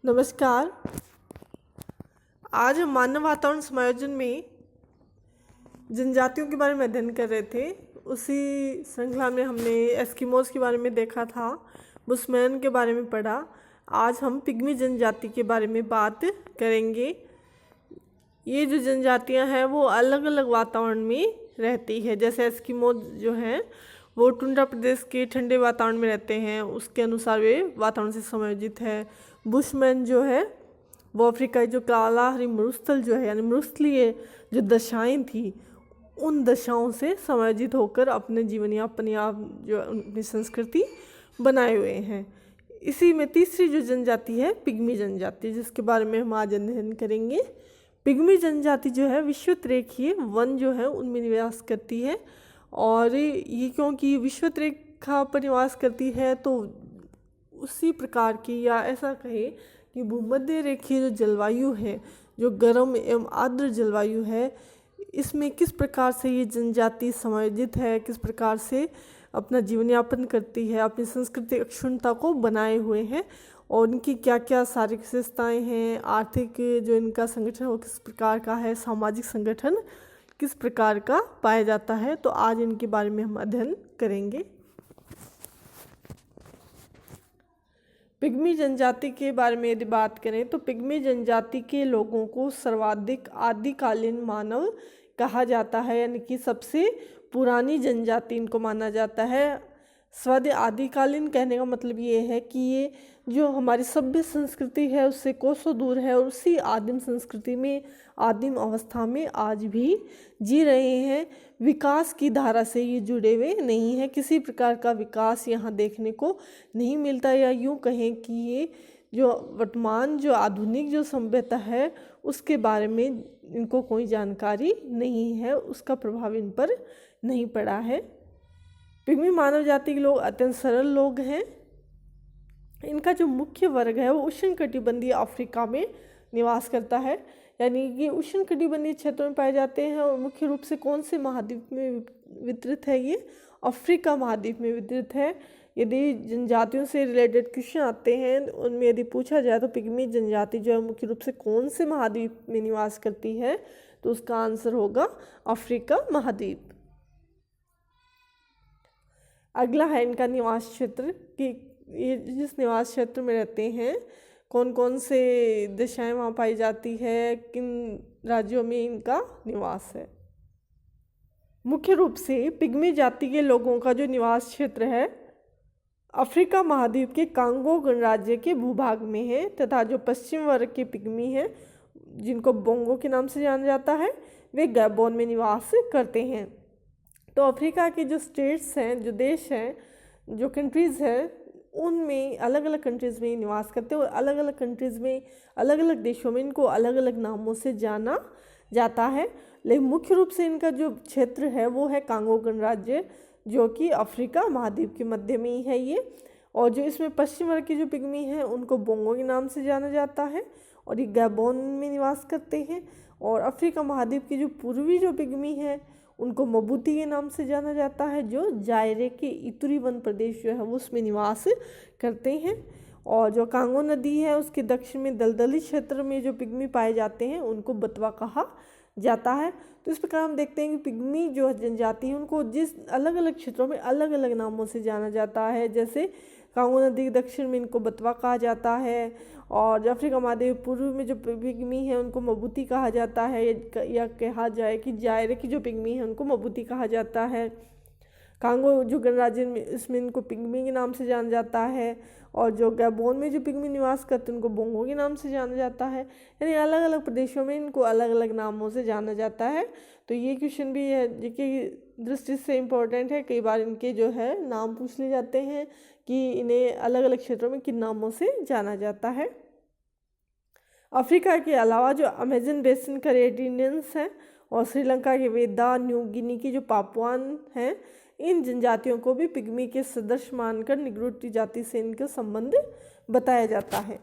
नमस्कार। आज हम मानव वातावरण समायोजन में जनजातियों के बारे में अध्ययन कर रहे थे। उसी श्रृंखला में हमने एस्किमोज के बारे में देखा था, बुशमैन के बारे में पढ़ा। आज हम पिग्मी जनजाति के बारे में बात करेंगे। ये जो जनजातियां हैं वो अलग अलग वातावरण में रहती है। जैसे एस्किमोज जो हैं वो टुंड्रा प्रदेश के ठंडे वातावरण में रहते हैं, उसके अनुसार वे वातावरण से समायोजित है। बुशमैन जो है वो अफ्रीका जो कालाहारी मरुस्थल जो है यानी मरुस्थलीय जो दशाएं थी उन दशाओं से समायोजित होकर अपने जीवन यापन या जो अपनी संस्कृति बनाए हुए हैं। इसी में तीसरी जो जनजाति है पिग्मी जनजाति, जिसके बारे में हम आज अध्ययन करेंगे। पिग्मी जनजाति जो है विषुवतरेखीय वन जो है उनमें निवास करती है, और ये क्योंकि विषुवतरेखा पर निवास करती है तो उसी प्रकार की, या ऐसा कहे कि भूमध्य रेखीय जो जलवायु है, जो गर्म एवं आर्द्र जलवायु है, इसमें किस प्रकार से ये जनजाति समायोजित है, किस प्रकार से अपना जीवन यापन करती है, अपनी सांस्कृतिक अक्षुण्णता को बनाए हुए हैं, और उनकी क्या क्या शारीरिक विशेषताएँ हैं, आर्थिक जो इनका संगठन वो किस प्रकार का है, सामाजिक संगठन किस प्रकार का पाया जाता है। तो आज इनके बारे में हम अध्ययन करेंगे। पिग्मी जनजाति के बारे में यदि बात करें तो पिग्मी जनजाति के लोगों को सर्वाधिक आदिकालीन मानव कहा जाता है, यानी कि सबसे पुरानी जनजाति इनको माना जाता है। स्वाद आदिकालीन कहने का मतलब ये है कि ये जो हमारी सभ्य संस्कृति है उससे कोसों दूर है, और उसी आदिम संस्कृति में आदिम अवस्था में आज भी जी रहे हैं। विकास की धारा से ये जुड़े हुए नहीं है, किसी प्रकार का विकास यहाँ देखने को नहीं मिलता, या यूँ कहें कि ये जो वर्तमान जो आधुनिक जो सभ्यता है उसके बारे में इनको कोई जानकारी नहीं है, उसका प्रभाव इन पर नहीं पड़ा है। पिग्मी मानव जाति के लोग अत्यंत सरल लोग हैं। इनका जो मुख्य वर्ग है वो उष्णकटिबंधीय अफ्रीका में निवास करता है, यानी कि उष्णकटिबंधीय क्षेत्रों में पाए जाते हैं। और मुख्य रूप से कौन से महाद्वीप में वितरित है? ये अफ्रीका महाद्वीप में वितरित है। यदि जनजातियों से रिलेटेड क्वेश्चन आते हैं उनमें यदि पूछा जाए तो पिग्मी जनजाति जो है मुख्य रूप से कौन से महाद्वीप में निवास करती है, तो उसका आंसर होगा अफ्रीका महाद्वीप। अगला है इनका निवास क्षेत्र कि ये जिस निवास क्षेत्र में रहते हैं कौन कौन से दशाएं वहाँ पाई जाती है, किन राज्यों में इनका निवास है। मुख्य रूप से पिग्मी जाति के लोगों का जो निवास क्षेत्र है अफ्रीका महाद्वीप के कांगो गणराज्य के भूभाग में है, तथा जो पश्चिम वर्ग के पिग्मी हैं जिनको बोंगो के नाम से जाना जाता है वे गैबोन में निवास करते हैं। तो अफ्रीका के जो स्टेट्स हैं, जो देश हैं, जो कंट्रीज़ हैं, उनमें अलग अलग कंट्रीज़ में निवास करते हैं, और अलग अलग कंट्रीज़ में अलग अलग देशों में इनको अलग अलग नामों से जाना जाता है। लेकिन मुख्य रूप से इनका जो क्षेत्र है वो है कांगो गणराज्य, जो कि अफ्रीका महाद्वीप के मध्य में ही है ये। और जो इसमें पश्चिम वर्ग के जो पिग्मी हैं उनको बोंगो के नाम से जाना जाता है, और ये गैबोन में निवास करते हैं। और अफ्रीका महाद्वीप के जो पूर्वी जो पिग्मी हैं उनको मबूती के नाम से जाना जाता है, जो जायरे के इतुरी वन प्रदेश जो है वो उसमें निवास करते हैं। और जो कांगो नदी है उसके दक्षिण में दलदली क्षेत्र में जो पिग्मी पाए जाते हैं उनको बतवा कहा जाता है। तो इस प्रकार हम देखते हैं कि पिग्मी जो जनजाति है उनको जिस अलग अलग क्षेत्रों में अलग अलग नामों से जाना जाता है। जैसे कांगो नदी के दक्षिण में इनको बतवा कहा जाता है, और जो अफ्रीका महाद्वीप पूर्व में जो पिग्मी है उनको मबूती कहा जाता है, या कहा जाए कि जायरे की जो पिग्मी है उनको मबूती कहा जाता है। कांगो जो गणराज्य में इसमें इनको पिग्मी के नाम से जाना जाता है, और जो गैबोन में जो पिग्मी निवास करते हैं उनको बोंगो के नाम से जाना जाता है। यानी अलग अलग प्रदेशों में इनको अलग अलग नामों से जाना जाता है। तो ये क्वेश्चन भी है जिसकी दृष्टि से इम्पोर्टेंट है, कई बार इनके जो है नाम पूछ ले जाते हैं कि इन्हें अलग अलग क्षेत्रों में किन नामों से जाना जाता है। अफ्रीका के अलावा जो अमेजन बेसिन का रेडिनेंस है और श्रीलंका के वेदा, न्यू गिनी की जो पापुआन हैं, इन जनजातियों को भी पिग्मी के सदस्य मानकर निग्रोटी जाति से इनका संबंध बताया जाता है।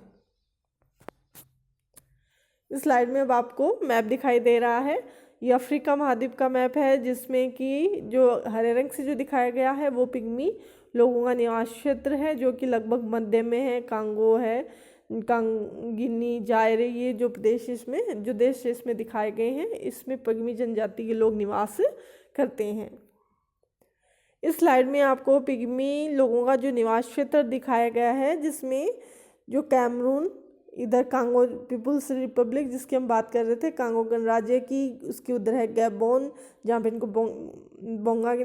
इस स्लाइड में अब आपको मैप दिखाई दे रहा है। ये अफ्रीका महाद्वीप का मैप है, जिसमें कि जो हरे रंग से जो दिखाया गया है वो पिग्मी लोगों का निवास क्षेत्र है, जो कि लगभग मध्य में है। कांगो है, गिनी, जायरे, ये जो प्रदेश इसमें, जो देश इसमें दिखाए गए हैं, इसमें पिग्मी जनजाति के लोग निवास करते हैं। इस स्लाइड में आपको पिग्मी लोगों का जो निवास क्षेत्र दिखाया गया है, जिसमें जो कैमरून, इधर कांगो पीपुल्स रिपब्लिक जिसकी हम बात कर रहे थे, कांगो गणराज्य की, उसके उधर है गैबोन, जहाँ पे इनको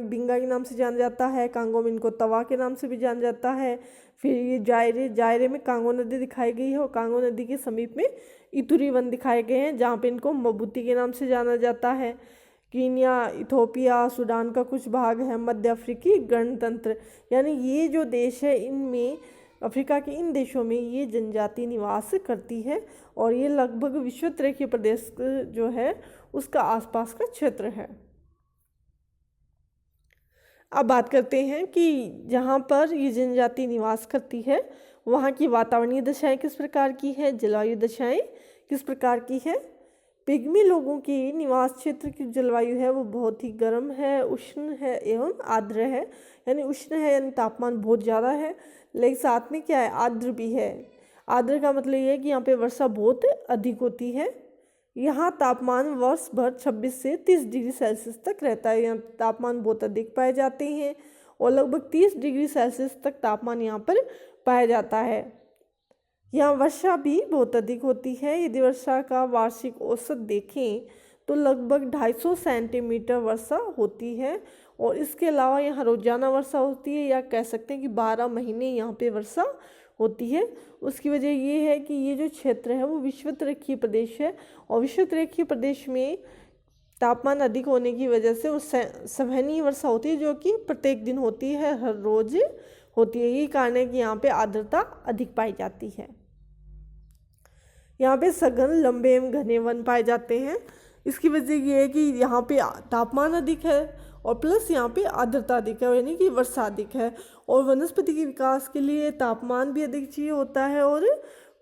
बिंगा के नाम से जाना जाता है। कांगो में इनको तवा के नाम से भी जाना जाता है। फिर ये जायरे में कांगो नदी दिखाई गई है, और कांगो नदी के समीप में इतुरी वन दिखाए गए हैं, जहाँ पे इनको मबूती के नाम से जाना जाता है। कीनिया, इथोपिया, सूडान का कुछ भाग है, मध्य अफ्रीकी गणतंत्र, यानी ये जो देश है, इनमें अफ्रीका के इन देशों में ये जनजाति निवास करती है, और ये लगभग विषुवतरेखीय प्रदेश जो है उसका आसपास का क्षेत्र है। अब बात करते हैं कि जहाँ पर ये जनजाति निवास करती है वहाँ की वातावरणीय दशाएं किस प्रकार की है, जलवायु दशाएं किस प्रकार की है। पिग्मी लोगों की निवास क्षेत्र की जलवायु है वो बहुत ही गर्म है, उष्ण है एवं आर्द्र है। यानी उष्ण है यानी तापमान बहुत ज़्यादा है, लेकिन साथ में क्या है, आर्द्र भी है। आर्द्र का मतलब ये है कि यहाँ पे वर्षा बहुत अधिक होती है। यहाँ तापमान वर्ष भर 26 से 30 डिग्री सेल्सियस तक रहता है। यहाँ तापमान बहुत अधिक पाए जाते हैं, और लगभग 30 डिग्री सेल्सियस तक तापमान यहाँ पर पाया जाता है। यहाँ वर्षा भी बहुत अधिक होती है। यदि वर्षा का वार्षिक औसत देखें तो लगभग 250 सेंटीमीटर वर्षा होती है, और इसके अलावा यहाँ रोजाना वर्षा होती है, या कह सकते हैं कि 12 महीने यहाँ पे वर्षा होती है। उसकी वजह ये है कि ये जो क्षेत्र है वो विषुवतरेखीय प्रदेश है, और विषुवतरेखीय प्रदेश में तापमान अधिक होने की वजह से वो सवहनीय वर्षा होती है, जो कि प्रत्येक दिन होती है, हर रोज होती है। यही कारण है कि यहाँ पे आर्द्रता अधिक पाई जाती है। यहाँ पे सघन, लंबे एवं घने वन पाए जाते हैं। इसकी वजह ये है कि यहाँ पे तापमान अधिक है, और प्लस यहाँ पे आर्द्रता अधिक है, यानी कि वर्षा अधिक है। और वनस्पति के विकास के लिए तापमान भी अधिक चाहिए होता है, और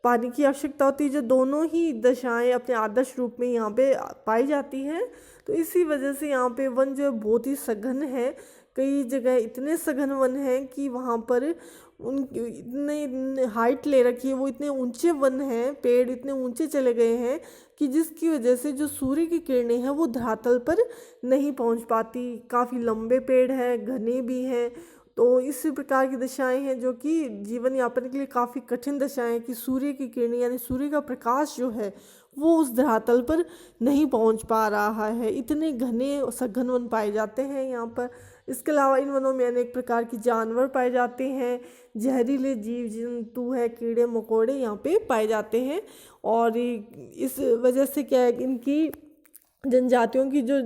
पानी की आवश्यकता होती है, जो दोनों ही दशाएं अपने आदर्श रूप में यहाँ पे पाई जाती हैं। तो इसी वजह से यहाँ पे वन जो है बहुत ही सघन है। कई जगह इतने सघन वन हैं कि वहाँ पर उन इतने हाइट ले रखी है, वो इतने ऊंचे वन हैं, पेड़ इतने ऊंचे चले गए हैं कि जिसकी वजह से जो सूर्य की किरणें हैं वो धरातल पर नहीं पहुँच पाती। काफ़ी लंबे पेड़ हैं, घने भी हैं। तो इस प्रकार की दशाएं हैं जो कि जीवन यापन के लिए काफ़ी कठिन दशाएं हैं, कि सूर्य की किरणें यानी सूर्य का प्रकाश जो है वो उस धरातल पर नहीं पहुंच पा रहा है। इतने घने सघन वन पाए जाते हैं यहाँ पर। इसके अलावा इन वनों में अनेक प्रकार के जानवर पाए जाते हैं, जहरीले जीव जंतु है, कीड़े मकोड़े यहाँ पे पाए जाते हैं। और इस वजह से क्या है, इनकी जनजातियों की जो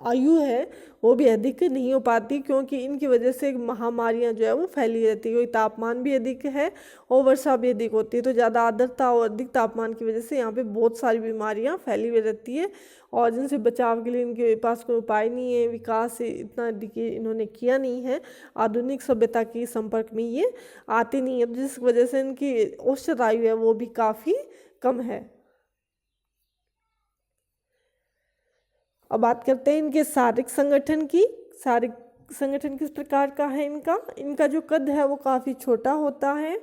आयु है वो भी अधिक नहीं हो पाती, क्योंकि इनकी वजह से महामारियां जो है वो फैली रहती है। क्योंकि तापमान भी अधिक है और वर्षा भी अधिक होती है, तो ज़्यादा आर्द्रता और अधिक तापमान की वजह से यहाँ पे बहुत सारी बीमारियां फैली हुई रहती है, और जिनसे बचाव के लिए इनके पास कोई उपाय नहीं है। विकास इतना इन्होंने किया नहीं है, आधुनिक सभ्यता के संपर्क में ये आते नहीं है, जिस वजह से इनकी औसत आयु है वो भी काफ़ी कम है। अब बात करते हैं इनके शारीरिक संगठन की। शारीरिक संगठन किस प्रकार का है इनका जो कद है वो काफ़ी छोटा होता है।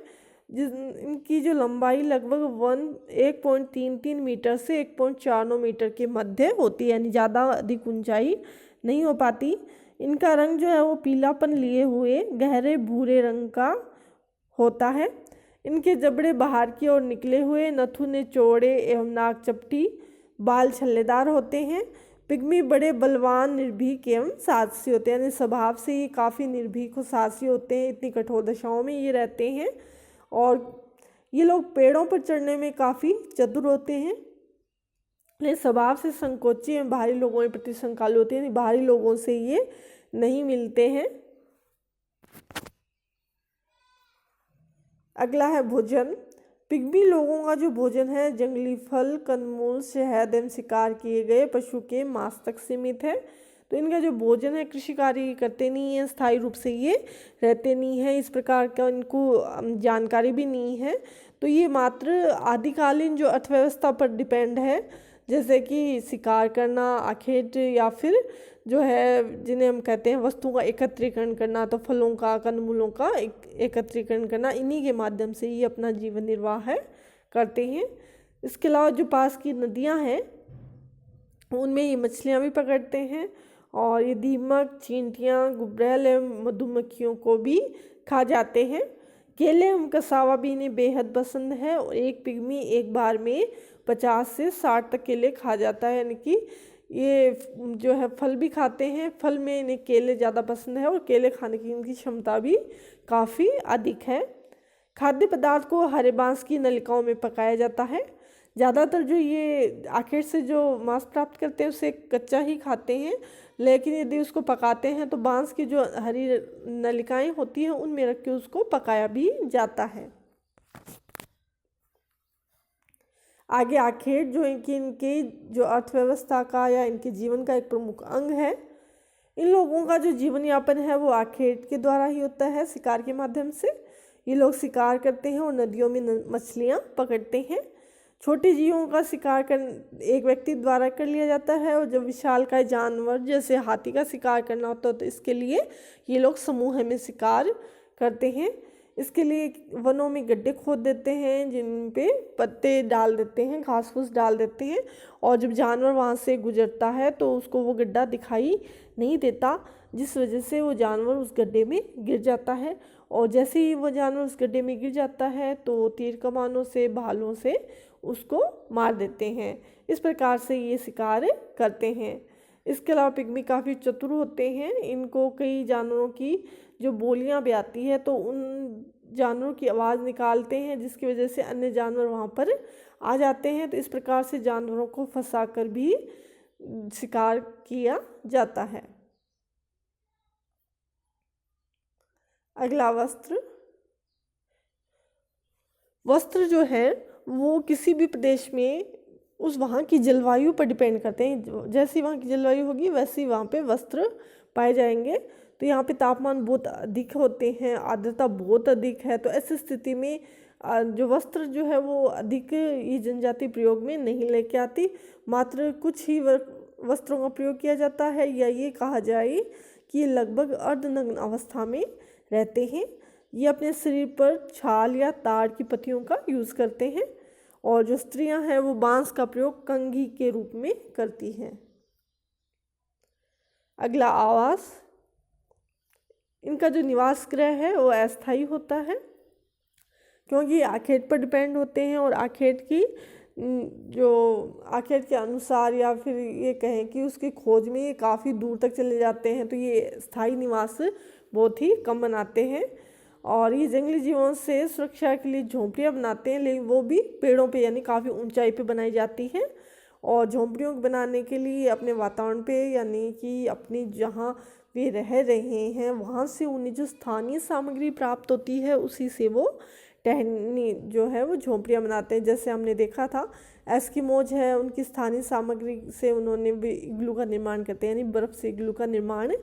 इनकी जो लंबाई लगभग 1.33 मीटर से 1.49 मीटर के मध्य होती है, यानी ज़्यादा अधिक ऊंचाई नहीं हो पाती। इनका रंग जो है वो पीलापन लिए हुए गहरे भूरे रंग का होता है। इनके जबड़े बाहर की ओर निकले हुए, नथुने चौड़े एवं नाक चपटी, बाल छल्लेदार होते हैं। पिग्मी बड़े बलवान, निर्भीक एवं साहसी होते हैं, यानी स्वभाव से ये काफ़ी निर्भीक और साहसी होते हैं। इतनी कठोर दशाओं में ये रहते हैं, और ये लोग पेड़ों पर चढ़ने में काफ़ी चतुर होते हैं, लेकिन स्वभाव से संकोची एवं बाहरी लोगों के प्रति संकालु होते हैं, बाहरी लोगों से ये नहीं मिलते हैं। अगला है भोजन। पिग्मी लोगों का जो भोजन है जंगली फल, कंदमूल, शहद एवं शिकार किए गए पशु के मांस तक सीमित है। तो इनका जो भोजन है, कृषि कार्य करते नहीं है, स्थायी रूप से ये रहते नहीं है, इस प्रकार का इनको जानकारी भी नहीं है। तो ये मात्र आदिकालीन जो अर्थव्यवस्था पर डिपेंड है, जैसे कि शिकार करना, आखेट, या फिर जो है जिन्हें हम कहते हैं वस्तुओं का एकत्रीकरण करना, तो फलों का, कंदमूलों का एकत्रीकरण करना, इन्हीं के माध्यम से ये अपना जीवन निर्वाह है करते हैं। इसके अलावा जो पास की नदियाँ हैं उनमें ये मछलियाँ भी पकड़ते हैं, और ये दीमक, चींटियाँ, गुबरैल एवं मधुमक्खियों को भी खा जाते हैं। केले एवं कसावा भी इन्हें बेहद पसंद है, और एक पिग्मी एक बार में 50 से 60 तक केले खा जाता है। यानी कि ये जो है फल भी खाते हैं, फल में इन्हें केले ज़्यादा पसंद है, और केले खाने की इनकी क्षमता भी काफ़ी अधिक है। खाद्य पदार्थ को हरे बांस की नलिकाओं में पकाया जाता है। ज़्यादातर जो ये आखेट से जो मांस प्राप्त करते हैं उसे कच्चा ही खाते हैं, लेकिन यदि उसको पकाते हैं तो बांस की जो हरी नलिकाएं होती हैं उनमें रख के उसको पकाया भी जाता है। आगे आखेट जो इनकी जो अर्थव्यवस्था का या इनके जीवन का एक प्रमुख अंग है। इन लोगों का जो जीवन यापन है वो आखेट के द्वारा ही होता है, शिकार के माध्यम से। ये लोग शिकार करते हैं और नदियों में मछलियाँ पकड़ते हैं। छोटे जीवों का शिकार कर एक व्यक्ति द्वारा कर लिया जाता है, और जब विशालकाय जानवर जैसे हाथी का शिकार करना होता है तो इसके लिए ये लोग समूह में शिकार करते हैं। इसके लिए वनों में गड्ढे खोद देते हैं, जिन पे पत्ते डाल देते हैं, घास फूस डाल देते हैं, और जब जानवर वहाँ से गुजरता है तो उसको वो गड्ढा दिखाई नहीं देता, जिस वजह से वो जानवर उस गड्ढे में गिर जाता है। और जैसे ही वो जानवर उस गड्ढे में गिर जाता है तो तीर कमानों से, भालों से उसको मार देते हैं। इस प्रकार से ये शिकार करते हैं। इसके अलावा पिग्मी काफ़ी चतुर होते हैं। इनको कई जानवरों की जो बोलियां भी आती है तो उन जानवरों की आवाज़ निकालते हैं, जिसकी वजह से अन्य जानवर वहाँ पर आ जाते हैं। तो इस प्रकार से जानवरों को फंसाकर भी शिकार किया जाता है। अगला वस्त्र जो है वो किसी भी प्रदेश में उस वहाँ की जलवायु पर डिपेंड करते हैं। जैसी वहाँ की जलवायु होगी वैसे ही वहाँ पे वस्त्र पाए जाएंगे। तो यहाँ पे तापमान बहुत अधिक होते हैं, आर्द्रता बहुत अधिक है, तो ऐसी स्थिति में जो वस्त्र जो है वो अधिक ये जनजाति प्रयोग में नहीं लेके आती। मात्र कुछ ही वस्त्रों का प्रयोग किया जाता है, या ये कहा जाए कि ये लगभग अर्धनग्न अवस्था में रहते हैं। ये अपने शरीर पर छाल या ताड़ की पत्तियों का यूज़ करते हैं, और जो स्त्रियां हैं वो बांस का प्रयोग कंघी के रूप में करती हैं। अगला आवास। इनका जो निवास गृह है वो अस्थायी होता है, क्योंकि आखेट पर डिपेंड होते हैं, और आखेट की जो आखेट के अनुसार या फिर ये कहें कि उसकी खोज में ये काफ़ी दूर तक चले जाते हैं, तो ये स्थायी निवास बहुत ही कम बनाते हैं। और ये जंगली जीवों से सुरक्षा के लिए झोंपड़ियाँ बनाते हैं, लेकिन वो भी पेड़ों पे यानी काफ़ी ऊंचाई पे बनाई जाती हैं। और झोंपड़ियों को बनाने के लिए अपने वातावरण पे यानी कि अपनी जहाँ वे रह रहे हैं वहाँ से उन्हें जो स्थानीय सामग्री प्राप्त होती है उसी से वो टहनी जो है वो झोंपड़ियाँ बनाते हैं। जैसे हमने देखा था एस्किमोज है, उनकी स्थानीय सामग्री से उन्होंने भी इग्लू का निर्माण करते हैं, यानी बर्फ़ से इग्लू का निर्माण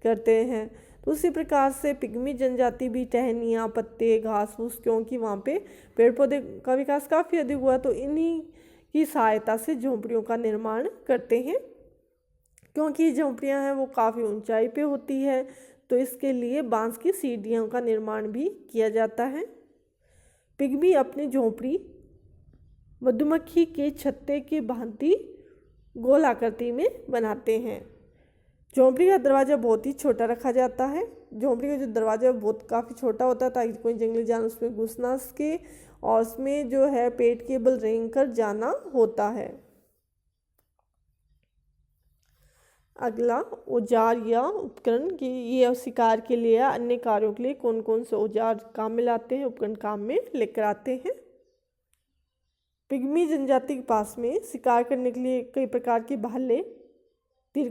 करते हैं। तो उसी प्रकार से पिग्मी जनजाति भी टहनियाँ, पत्ते, घास फूस, क्योंकि वहाँ पे पेड़ पौधे का विकास काफ़ी अधिक हुआ तो इन्हीं की सहायता से झोंपड़ियों का निर्माण करते हैं। क्योंकि झोंपड़ियाँ हैं वो काफ़ी ऊंचाई पे होती है, तो इसके लिए बांस की सीढ़ियों का निर्माण भी किया जाता है। पिग्मी अपनी झोंपड़ी मधुमक्खी के छत्ते की भांति गोलाकृति में बनाते हैं। झोंपड़ी का दरवाज़ा बहुत ही छोटा रखा जाता है। झोंपड़ी का जो दरवाज़ा बहुत काफ़ी छोटा होता है ताकि कोई जंगली जानवर उसमें घुस ना सके, और उसमें जो है पेट के बल रेंग कर जाना होता है। अगला औजार या उपकरण की ये शिकार के लिए या अन्य कार्यों के लिए कौन कौन से औजार काम में लाते हैं, उपकरण काम में लेकर आते हैं। पिग्मी जनजाति के पास में शिकार करने के लिए कई प्रकार की भाले, तीर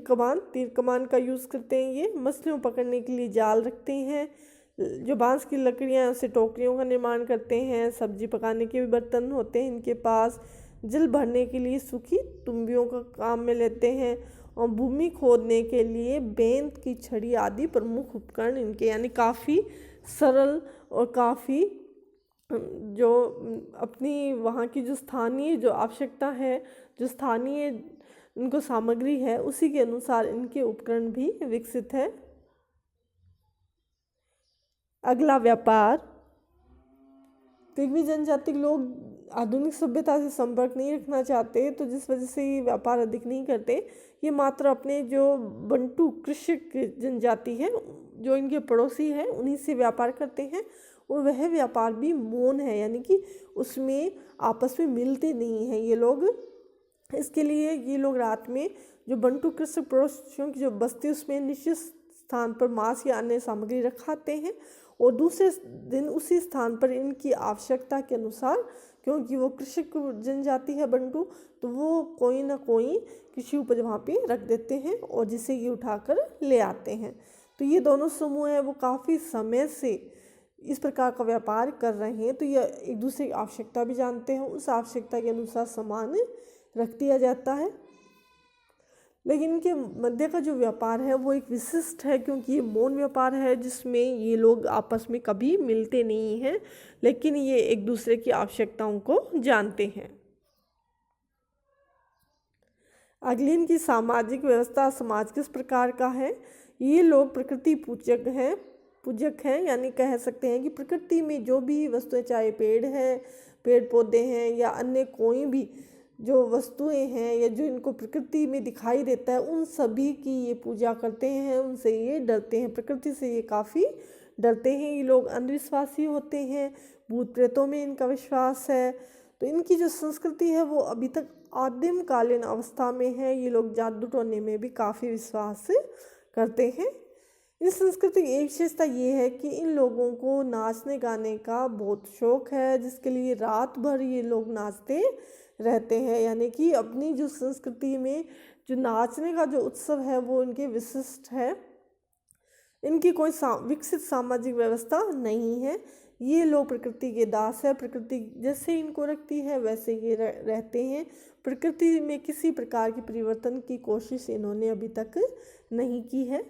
कमान का यूज़ करते हैं। ये मछलियों पकड़ने के लिए जाल रखते हैं। जो बांस की लकड़ियाँ हैं उससे टोकरियों का निर्माण करते हैं। सब्जी पकाने के भी बर्तन होते हैं इनके पास। जल भरने के लिए सूखी तुम्बियों का काम में लेते हैं, और भूमि खोदने के लिए बेंत की छड़ी आदि प्रमुख उपकरण इनके, यानी काफ़ी सरल और काफ़ी जो अपनी वहाँ की जो स्थानीय जो आवश्यकता है, जो स्थानीय इनको सामग्री है, उसी के अनुसार इनके उपकरण भी विकसित है। अगला व्यापार। पिग्मी जनजाति के लोग आधुनिक सभ्यता से संपर्क नहीं रखना चाहते, तो जिस वजह से ये व्यापार अधिक नहीं करते। ये मात्र अपने जो बंटू कृषक जनजाति है, जो इनके पड़ोसी हैं, उन्हीं से व्यापार करते हैं। और वह व्यापार भी मौन है, यानी कि उसमें आपस में मिलते नहीं हैं ये लोग। इसके लिए ये लोग रात में जो बंटू कृषक पड़ोसियों की जो बस्ती, उसमें निश्चित स्थान पर मांस या अन्य सामग्री रखाते हैं, और दूसरे दिन उसी स्थान पर इनकी आवश्यकता के अनुसार, क्योंकि वो कृषक जनजाति है बंटू, तो वो कोई ना कोई कृषि उपज वहाँ पे रख देते हैं और जिसे ये उठाकर ले आते हैं। तो ये दोनों समूह हैं वो काफ़ी समय से इस प्रकार का व्यापार कर रहे हैं। तो ये एक दूसरे की आवश्यकता भी जानते हैं, उस आवश्यकता के अनुसार सामान रख दिया जाता है। लेकिन इनके मध्य का जो व्यापार है वो एक विशिष्ट है, क्योंकि ये मौन व्यापार है जिसमें ये लोग आपस में कभी मिलते नहीं हैं, लेकिन ये एक दूसरे की आवश्यकताओं को जानते हैं। अगली इनकी सामाजिक व्यवस्था, समाज किस प्रकार का है। ये लोग प्रकृति पूजक हैं, यानी कह सकते हैं कि प्रकृति में जो भी वस्तुएं, चाहे पेड़ हैं, पेड़ पौधे हैं, या अन्य कोई भी जो वस्तुएं हैं या जो इनको प्रकृति में दिखाई देता है, उन सभी की ये पूजा करते हैं, उनसे ये डरते हैं, प्रकृति से ये काफ़ी डरते हैं। ये लोग अंधविश्वासी होते हैं, भूत प्रेतों में इनका विश्वास है। तो इनकी जो संस्कृति है वो अभी तक आदिम कालीन अवस्था में है। ये लोग जादू टोने में भी काफ़ी विश्वास करते हैं। इस संस्कृति की एक विशेषता ये है कि इन लोगों को नाचने गाने का बहुत शौक है, जिसके लिए रात भर ये लोग नाचते रहते हैं। यानी कि अपनी जो संस्कृति में जो नाचने का जो उत्सव है वो इनके विशिष्ट है। इनकी कोई विकसित सामाजिक व्यवस्था नहीं है। ये लोग प्रकृति के दास है, प्रकृति जैसे इनको रखती है वैसे ये रहते हैं। प्रकृति में किसी प्रकार की परिवर्तन की कोशिश इन्होंने अभी तक नहीं की है।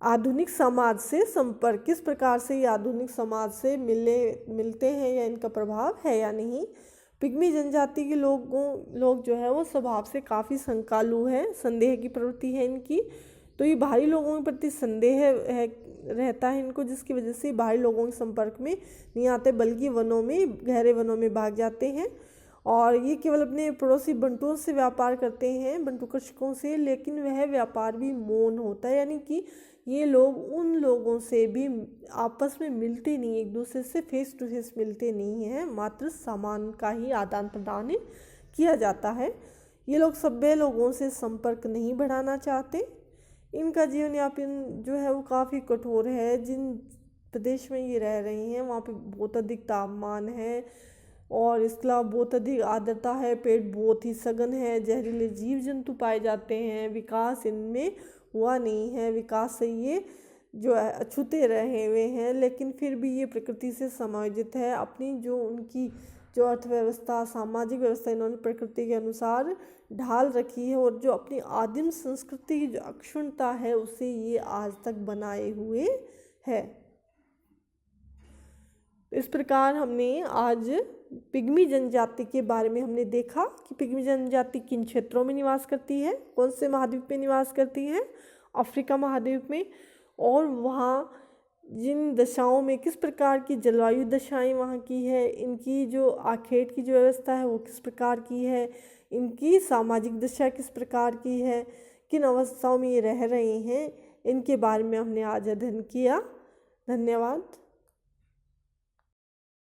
आधुनिक समाज से संपर्क, किस प्रकार से ये आधुनिक समाज से मिलते हैं या इनका प्रभाव है या नहीं। पिग्मी जनजाति के लोग जो है वो स्वभाव से काफ़ी संकालु है, संदेह की प्रवृत्ति है इनकी। तो ये बाहरी लोगों के प्रति संदेह रहता है इनको, जिसकी वजह से बाहरी लोगों के संपर्क में नहीं आते, बल्कि वनों में, गहरे वनों में भाग जाते हैं। और ये केवल अपने पड़ोसी बंटुओं से व्यापार करते हैं, बंटू कृषकों से, लेकिन वह व्यापार भी मौन होता है। यानी कि ये लोग उन लोगों से भी आपस में मिलते नहीं, एक दूसरे से फेस टू फेस मिलते नहीं हैं, मात्र सामान का ही आदान प्रदान किया जाता है। ये लोग सभ्य लोगों से संपर्क नहीं बढ़ाना चाहते। इनका जीवन यापन जो है वो काफ़ी कठोर है। जिन प्रदेश में ये रह रही हैं वहाँ पे बहुत अधिक तापमान है, और इसके अलावा बहुत अधिक आर्द्रता है, पेड़ बहुत ही सघन है, जहरीले जीव जंतु पाए जाते हैं, विकास इनमें हुआ नहीं है, विकास से ये जो है अछूते रहे हुए हैं, लेकिन फिर भी ये प्रकृति से समायोजित है। अपनी जो उनकी जो अर्थव्यवस्था, सामाजिक व्यवस्था इन्होंने प्रकृति के अनुसार ढाल रखी है, और जो अपनी आदिम संस्कृति की जो अक्षुण्णता है उसे ये आज तक बनाए हुए है। इस प्रकार हमने आज पिग्मी जनजाति के बारे में हमने देखा कि पिग्मी जनजाति किन क्षेत्रों में निवास करती है, कौन से महाद्वीप में निवास करती है, अफ्रीका महाद्वीप में, और वहाँ जिन दशाओं में किस प्रकार की जलवायु दशाएं वहाँ की है, इनकी जो आखेट की जो व्यवस्था है वो किस प्रकार की है, इनकी सामाजिक दशा किस प्रकार की है, किन अवस्थाओं में ये रह रहे हैं, इनके बारे में हमने आज अध्ययन किया। धन्यवाद।